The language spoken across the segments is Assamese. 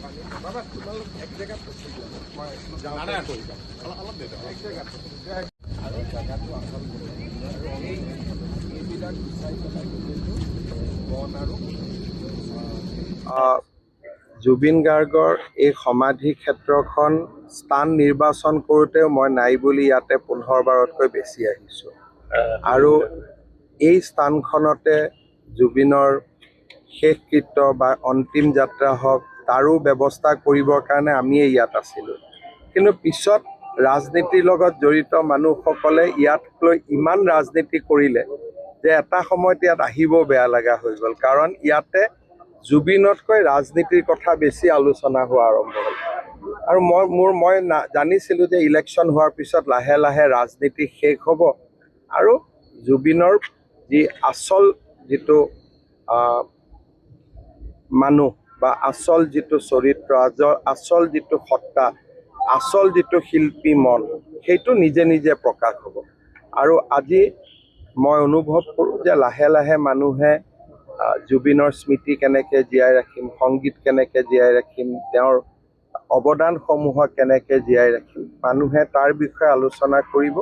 বাবা তোমালোক এক জেগাত মই যাওঁতে কৰিবা অলপ দেৰি এক জেগাত আৰু জেগাটো আচল আৰু এইবিলাক বিচাৰি পেলাই বন আৰু জুবিন গাৰ্গৰ এই সমাধি ক্ষেত্ৰখন স্থান নিৰ্বাচন কৰোঁতেও মই নাই বুলি ইয়াতে 15 বাৰতকৈ বেছি আহিছোঁ আৰু এই স্থানখনতে জুবিনৰ শেষকৃত্য বা অন্তিম যাত্ৰা হওক তাৰো ব্যৱস্থা কৰিবৰ কাৰণে আমিয়ে ইয়াত আছিলোঁ কিন্তু পিছত ৰাজনীতিৰ লগত জড়িত মানুহসকলে ইয়াক লৈ ইমান ৰাজনীতি কৰিলে যে এটা সময়ত ইয়াত আহিব বেয়া লগা হৈ গ'ল কাৰণ ইয়াতে জুবিনতকৈ ৰাজনীতিৰ কথা বেছি আলোচনা হোৱা আৰম্ভ হ'ল আৰু মই জানিছিলোঁ যে ইলেকশ্যন হোৱাৰ পিছত লাহে লাহে ৰাজনীতি শেষ হ'ব আৰু জুবিনৰ যি আচল যিটো মানুহ বা আচল যিটো চৰিত্ৰ আচল যিটো সত্তা আচল যিটো শিল্পী মন সেইটো নিজে নিজে প্ৰকাশ হ'ব আৰু আজি মই অনুভৱ কৰোঁ যে লাহে লাহে মানুহে জুবিনৰ স্মৃতি কেনেকৈ জীয়াই ৰাখিম সংগীত কেনেকৈ জীয়াই ৰাখিম তেওঁৰ অৱদানসমূহক কেনেকৈ জীয়াই ৰাখিম মানুহে তাৰ বিষয়ে আলোচনা কৰিব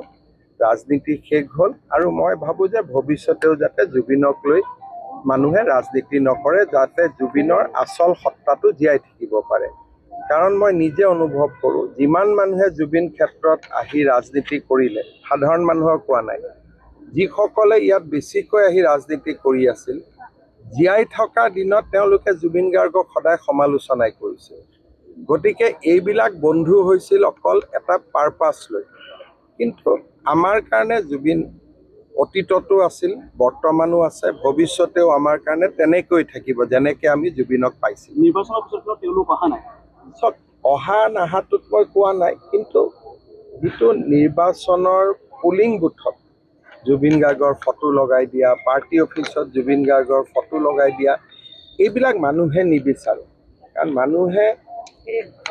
ৰাজনীতি শেষ হ'ল আৰু মই ভাবোঁ যে ভৱিষ্যতেও যাতে জুবিনক লৈ মানুহে ৰাজনীতি নকৰে যাতে জুবিনৰ আচল সত্তাটো জীয়াই থাকিব পাৰে কাৰণ মই নিজে অনুভৱ কৰোঁ যিমান মানুহে জুবিন ক্ষেত্ৰত আহি ৰাজনীতি কৰিলে সাধাৰণ মানুহৰ কোৱা নাই যিসকলে ইয়াত বেছিকৈ আহি ৰাজনীতি কৰি আছিল জীয়াই থকা দিনত তেওঁলোকে জুবিন গাৰ্গক সদায় সমালোচনাই কৰিছিল গতিকে এইবিলাক বন্ধু হৈছিল অকল এটা পাৰপাছ লৈ কিন্তু আমাৰ কাৰণে জুবিন অতীততো আছিল বৰ্তমানো আছে ভৱিষ্যতেও আমাৰ কাৰণে তেনেকৈ থাকিব যেনেকৈ আমি জুবিনক পাইছিলোঁ নিৰ্বাচনৰ পিছত তেওঁলোক অহা নাই অহা নাহাটোত মই কোৱা নাই কিন্তু যিটো নিৰ্বাচনৰ পুলিং বুথত জুবিন গাৰ্গৰ ফটো লগাই দিয়া পাৰ্টি অফিচত জুবিন গাৰ্গৰ ফটো লগাই দিয়া এইবিলাক মানুহে নিবিচাৰে কাৰণ মানুহে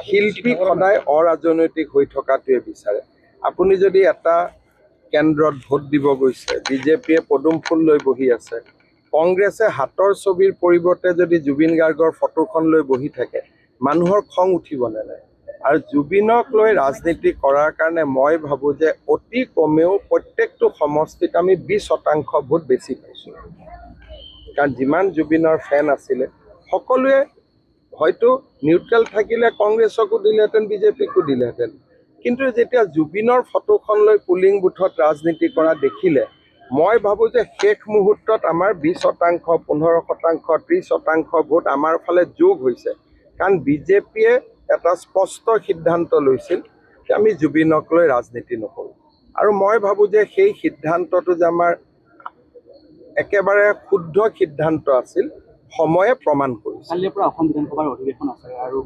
শিল্পী সদায় অৰাজনৈতিক হৈ থকাটোৱে বিচাৰে আপুনি যদি এটা কেন্দ্ৰত ভোট দিব গৈছে বিজেপিয়ে পদুম ফুল লৈ বহি আছে কংগ্ৰেছে হাতৰ ছবিৰ পৰিৱৰ্তে যদি জুবিন গাৰ্গৰ ফটোখন লৈ বহি থাকে মানুহৰ খং উঠিবনে নাই আৰু জুবিনক লৈ ৰাজনীতি কৰাৰ কাৰণে মই ভাবোঁ যে অতি কমেও প্ৰত্যেকটো সমষ্টিত আমি 20% ভোট বেছি পাইছোঁ কাৰণ যিমান জুবিনৰ ফেন আছিলে সকলোৱে হয়তো নিউট্ৰেল থাকিলে কংগ্ৰেছকো দিলেহেঁতেন বিজেপিকো দিলেহেঁতেন কিন্তু যেতিয়া জুবিনৰ ফটোখন লৈ পুলিং বুথত ৰাজনীতি কৰা দেখিলে মই ভাবোঁ যে শেষ মুহূৰ্তত আমাৰ 20% 15% 30% ভোট আমাৰ ফালে যোগ হৈছে কাৰণ বিজেপিয়ে এটা স্পষ্ট সিদ্ধান্ত লৈছিল যে আমি জুবিনক লৈ ৰাজনীতি নকৰোঁ আৰু মই ভাবোঁ যে সেই সিদ্ধান্তটো যে আমাৰ একেবাৰে শুদ্ধ সিদ্ধান্ত আছিল সময়ে প্ৰমাণ কৰিছে কালিৰ পৰা অসম বিধানসভাৰ অধিৱেশন আছে আৰু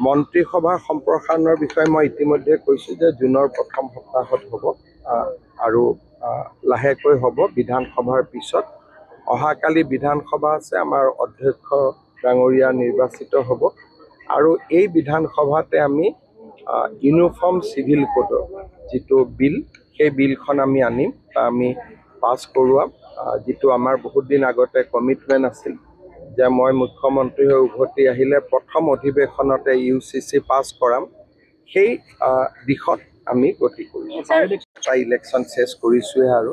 মন্ত্ৰীসভাৰ সম্প্ৰসাৰণৰ বিষয়ে মই ইতিমধ্যে কৈছোঁ যে জুনৰ প্ৰথম সপ্তাহত হ'ব আৰু লাহেকৈ হ'ব বিধানসভাৰ পিছত অহাকালি বিধানসভা আছে আমাৰ অধ্যক্ষ ডাঙৰীয়া নিৰ্বাচিত হ'ব আৰু এই বিধানসভাতে আমি ইউনিফৰ্ম চিভিল কোডৰ যিটো বিল সেই বিলখন আমি আনিম বা আমি পাছ কৰোৱাম যিটো আমাৰ বহুত দিন আগতে কমিটমেণ্ট আছিল যে মই মুখ্যমন্ত্ৰী হৈ উভতি আহিলে প্ৰথম অধিৱেশনতে UCC পাছ কৰাম সেই দিশত আমি গতি কৰিছোঁ এটা ইলেকশ্যন চেছ কৰিছোঁহে আৰু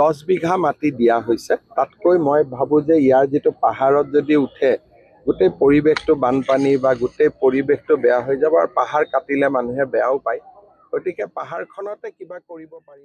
10 বিঘা মাটি দিয়া হৈছে তাতকৈ মই ভাবোঁ যে ইয়াৰ যিটো পাহাৰত যদি উঠে গোটেই পৰিৱেশটো বানপানী বা গোটেই পৰিৱেশটো বেয়া হৈ যাব আৰু পাহাৰ কাটিলে মানুহে বেয়াও পায় গতিকে পাহাৰখনতে কিবা কৰিব পাৰি